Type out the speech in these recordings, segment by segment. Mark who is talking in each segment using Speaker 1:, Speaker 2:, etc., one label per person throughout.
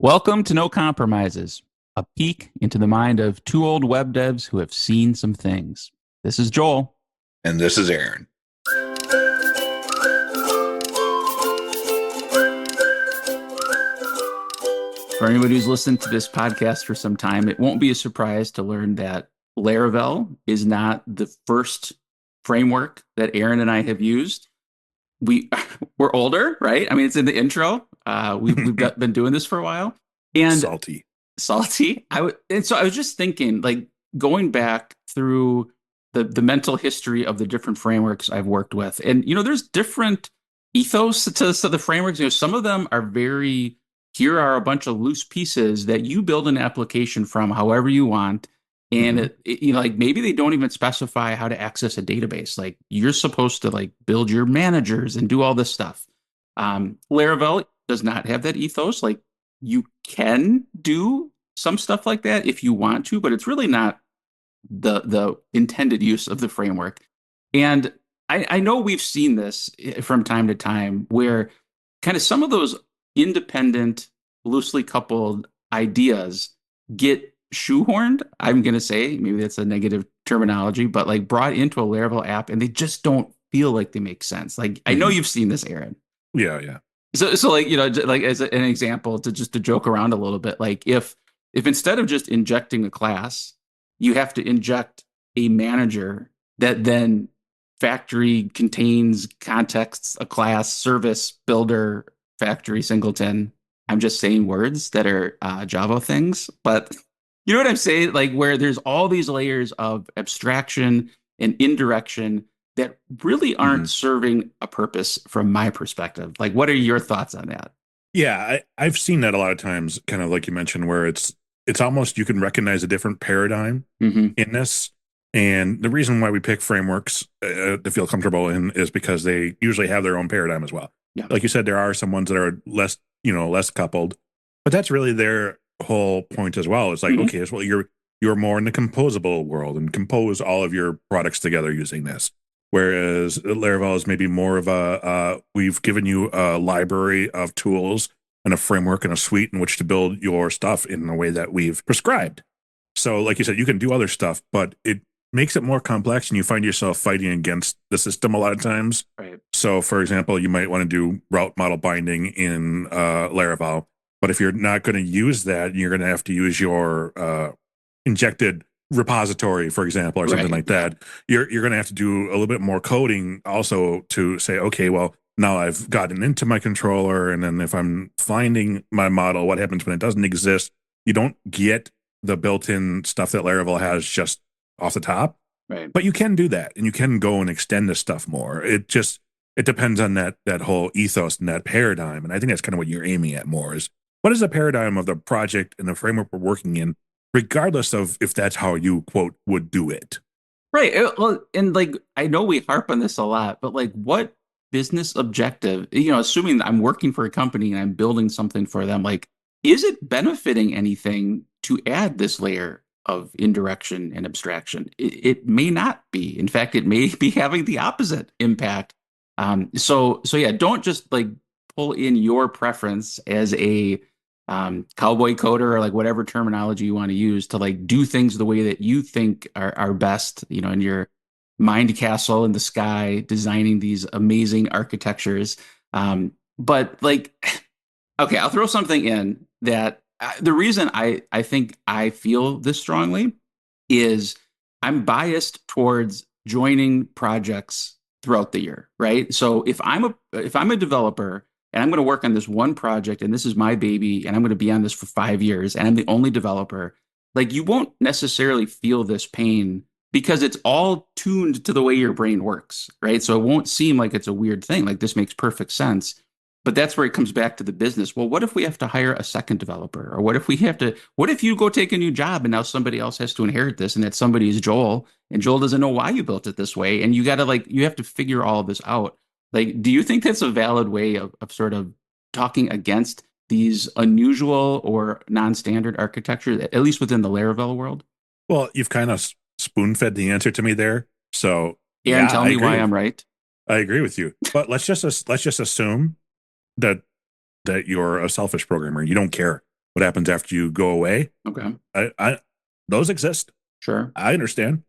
Speaker 1: Welcome to No Compromises, a peek into the mind of two old web devs who have seen some things. This is Joel.
Speaker 2: And this is Aaron.
Speaker 1: For anybody who's listened to this podcast for some time, it won't be a surprise to learn that Laravel is not the first framework that Aaron and I have used. We're older, right? I mean, it's in the intro. We've been doing this for a while, and salty. So I was just thinking, like going back through the mental history of the different frameworks I've worked with, and there's different ethos to the frameworks. Some of them are very, here are a bunch of loose pieces that you build an application from however you want. And like maybe they don't even specify how to access a database. Like you're supposed to like build your managers and do all this stuff. Laravel does not have that ethos. Like you can do some stuff like that if you want to, but it's really not the intended use of the framework. And I know we've seen this from time to time where kind of some of those independent, loosely coupled ideas get shoehorned. I'm going to say maybe that's a negative terminology, but like brought into a Laravel app and they just don't feel like they make sense. Like I know you've seen this, Aaron.
Speaker 2: Yeah.
Speaker 1: So like, like as an example to joke around a little bit, like if instead of just injecting a class, you have to inject a manager that then factory contains contexts, a class, service, builder, factory, singleton. I'm just saying words that are Java things, but you know what I'm saying? Like where there's all these layers of abstraction and indirection that really aren't serving a purpose from my perspective. Like, what are your thoughts on that?
Speaker 2: Yeah, I've seen that a lot of times, kind of like you mentioned, where it's almost you can recognize a different paradigm in this. And the reason why we pick frameworks to feel comfortable in is because they usually have their own paradigm as well.
Speaker 1: Yeah.
Speaker 2: Like you said, there are some ones that are less coupled, but that's really their whole point as well. It's like, okay, well, you're more in the composable world and compose all of your products together using this. Whereas Laravel is maybe more of we've given you a library of tools and a framework and a suite in which to build your stuff in the way that we've prescribed. So, like you said, you can do other stuff, but it makes it more complex and you find yourself fighting against the system a lot of times.
Speaker 1: Right.
Speaker 2: So, for example, you might want to do route model binding in Laravel, but if you're not going to use that, you're going to have to use your injected repository, for example, or something like that. You're going to have to do a little bit more coding also to say, okay, well, now I've gotten into my controller, and then if I'm finding my model, what happens when it doesn't exist? You don't get the built-in stuff that Laravel has just off the top,
Speaker 1: right?
Speaker 2: But you can do that, and you can go and extend this stuff more. It depends on that whole ethos and that paradigm, and I think that's kind of what you're aiming at more is what is the paradigm of the project and the framework we're working in, regardless of if that's how you quote would do it.
Speaker 1: Right. Well, and like I know we harp on this a lot, but like what business objective, assuming that I'm working for a company and I'm building something for them, like is it benefiting anything to add this layer of indirection and abstraction? It may not be. In fact, it may be having the opposite impact. So yeah, don't just like pull in your preference as a cowboy coder or like whatever terminology you want to use to like do things the way that you think are best, in your mind castle in the sky, designing these amazing architectures. But like, okay, I'll throw something in that the reason I think I feel this strongly is I'm biased towards joining projects throughout the year, right? So if I'm a developer and I'm going to work on this one project and this is my baby and I'm going to be on this for 5 years and I'm the only developer, like you won't necessarily feel this pain because it's all tuned to the way your brain works, right? So it won't seem like it's a weird thing. Like this makes perfect sense. But that's where it comes back to the business. Well, what if we have to hire a second developer? Or what if you go take a new job and now somebody else has to inherit this and that somebody is Joel and Joel doesn't know why you built it this way. And you have to figure all of this out. Like, do you think that's a valid way of sort of talking against these unusual or non-standard architecture, at least within the Laravel world?
Speaker 2: Well, you've kind of spoon-fed the answer to me there. So,
Speaker 1: Aaron,
Speaker 2: yeah,
Speaker 1: tell me why I'm right.
Speaker 2: I agree with you. But let's just assume that you're a selfish programmer. You don't care what happens after you go away.
Speaker 1: Okay.
Speaker 2: I those exist.
Speaker 1: Sure.
Speaker 2: I understand.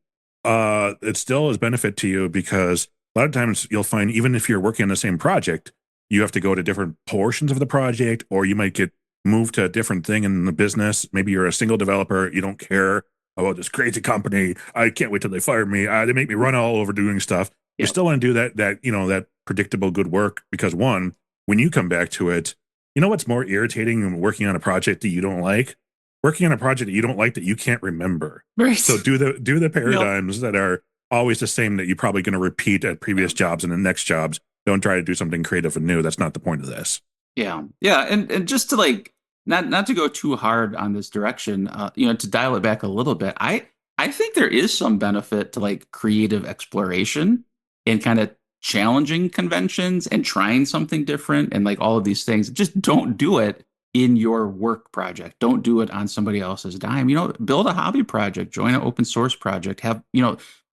Speaker 2: It still is benefit to you because a lot of times you'll find even if you're working on the same project, you have to go to different portions of the project, or you might get moved to a different thing in the business. Maybe you're a single developer, you don't care about this crazy company. I can't wait till they fire me. They make me run all over doing stuff. You
Speaker 1: Yep.
Speaker 2: still want to do that predictable good work because one, when you come back to it, you know what's more irritating than working on a project that you don't like? Working on a project that you don't like that you can't remember.
Speaker 1: Right.
Speaker 2: So do the
Speaker 1: Yep.
Speaker 2: paradigms that are always the same that you're probably going to repeat at previous jobs and the next jobs. Don't try to do something creative and new. That's not the point of this.
Speaker 1: Yeah. Yeah. And just to like not to go too hard on this direction, to dial it back a little bit, I think there is some benefit to like creative exploration and kind of challenging conventions and trying something different and like all of these things. Just don't do it in your work project. Don't do it on somebody else's dime. Build a hobby project, join an open source project,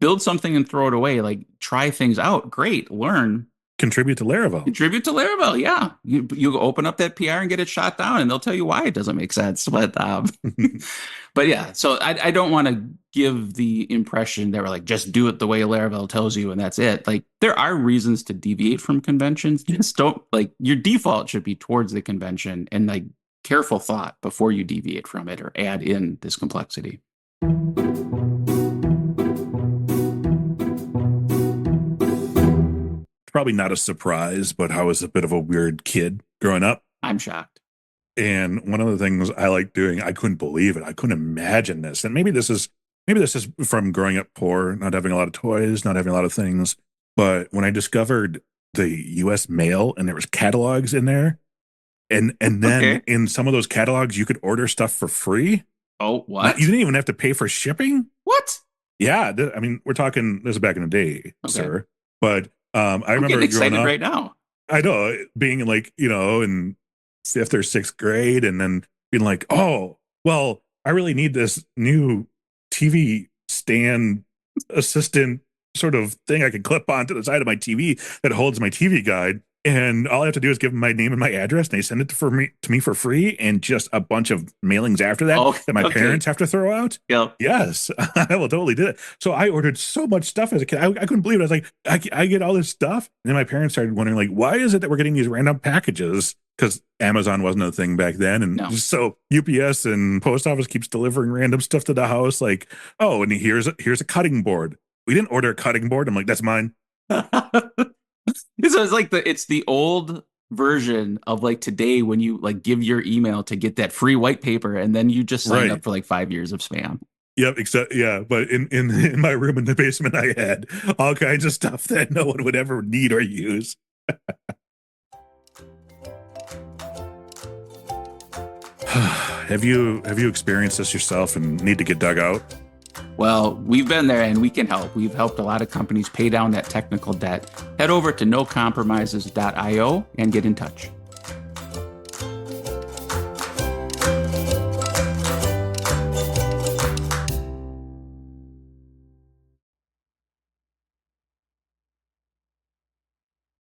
Speaker 1: build something and throw it away. Like try things out. Great. Learn.
Speaker 2: Contribute to Laravel.
Speaker 1: Contribute to Laravel, yeah. You open up that PR and get it shot down, and they'll tell you why it doesn't make sense. But yeah, so I don't want to give the impression that we're like just do it the way Laravel tells you, and that's it. Like there are reasons to deviate from conventions. Just don't like your default should be towards the convention, and like careful thought before you deviate from it or add in this complexity.
Speaker 2: Probably not a surprise, but I was a bit of a weird kid growing up.
Speaker 1: I'm shocked.
Speaker 2: And one of the things I like doing, I couldn't believe it. I couldn't imagine this. And maybe this is from growing up poor, not having a lot of toys, not having a lot of things. But when I discovered the US mail and there was catalogs in there, and then
Speaker 1: Okay.
Speaker 2: in some of those catalogs you could order stuff for free.
Speaker 1: Oh, what?
Speaker 2: You didn't even have to pay for shipping.
Speaker 1: What?
Speaker 2: Yeah, I mean, we're talking this is back in the day,
Speaker 1: Okay.
Speaker 2: sir. But I
Speaker 1: I'm
Speaker 2: remember
Speaker 1: getting
Speaker 2: growing
Speaker 1: excited
Speaker 2: up.
Speaker 1: right now.
Speaker 2: I know being like, in fifth or sixth grade and then being like, oh, well, I really need this new TV stand assistant sort of thing I can clip onto the side of my TV that holds my TV guide. And all I have to do is give them my name and my address, and they send it to me for free, and just a bunch of mailings after that
Speaker 1: Oh,
Speaker 2: that my
Speaker 1: okay.
Speaker 2: parents have to throw out.
Speaker 1: Yep.
Speaker 2: Yes, I will totally do it. So I ordered so much stuff as a kid. I couldn't believe it. I was like, I get all this stuff. And then my parents started wondering, like, why is it that we're getting these random packages? Because Amazon wasn't a thing back then. And
Speaker 1: No.
Speaker 2: so UPS and post office keeps delivering random stuff to the house. Like, oh, and here's a cutting board. We didn't order a cutting board. I'm like, that's mine.
Speaker 1: So it's the old version of like today when you like give your email to get that free white paper and then you just sign
Speaker 2: Right.
Speaker 1: up for like 5 years of spam.
Speaker 2: Yep, except yeah, but in my room in the basement, I had all kinds of stuff that no one would ever need or use. Have you experienced this yourself and need to get dug out?
Speaker 1: Well, we've been there and we can help. We've helped a lot of companies pay down that technical debt. Head over to nocompromises.io and get in touch.